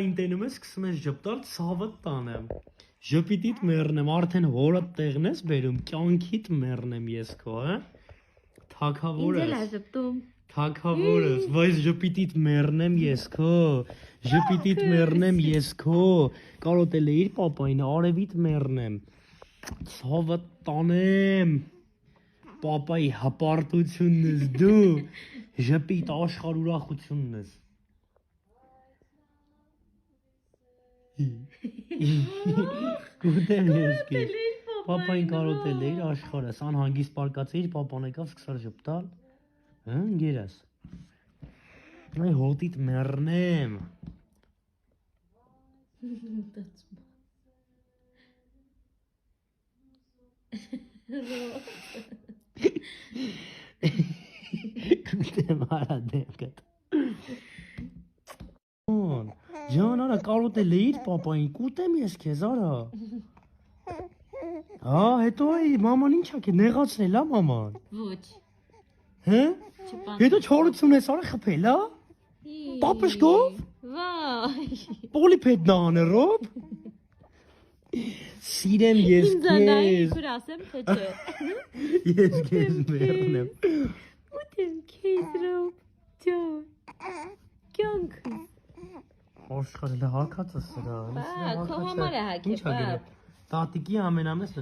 Ինտենում ես սկսում ես ժպտալ, ցավը տանեմ։ Ժպիտիդ մեռնեմ, արդեն հորդ տեղն ես բերում, կյանքիդ մեռնեմ ես քո, հա։ Թագավորս։ Ինձ էլ է ժպտում։ Թագավորս, բայց ժպիտիդ մեռնեմ ես քո։ Ժպիտիդ մեռնեմ ես քո։ Կարոտել էիր պապային, արևիդ մեռնեմ։ Ցավը տանեմ։ Պապայի հպարտությունն ես դու։ Ժպիտ աշխարհ ուրախությունն ես։ Գուտեմ ես քեզ։ Պապային կարոտել էիր աշխարհս, անհանգիստ պարկացեիր, պապան եկավ սկսար ժպտալ։ Հա, գերաս։ Այ հոտիդ մեռնեմ։ Գուտեմ արա դեմքդ։ Ջան, արա կարոտել էիր պապային, կուտեմ ես քեզ, արա։ Հա, հետո էի, մաման ինչ ա նեղացրել, հա մաման։ Ոչ։ Հե՞։ Հետո չորություն ես արա խփել, հա։ Պապշկով։ Վայ։ Պոլիպեդն աներով։ Սիրեմ ես քեզ։ Որ ասեմ թե չէ։ Ես քեզ մեռնեմ։ Ուտեմ քեզ ռոբ։ Ջան։ Կյանք։ Աշխարհը հակած է սրա։ Բա, քո համար է հակե, բա։ Տատիկի ամենամեծ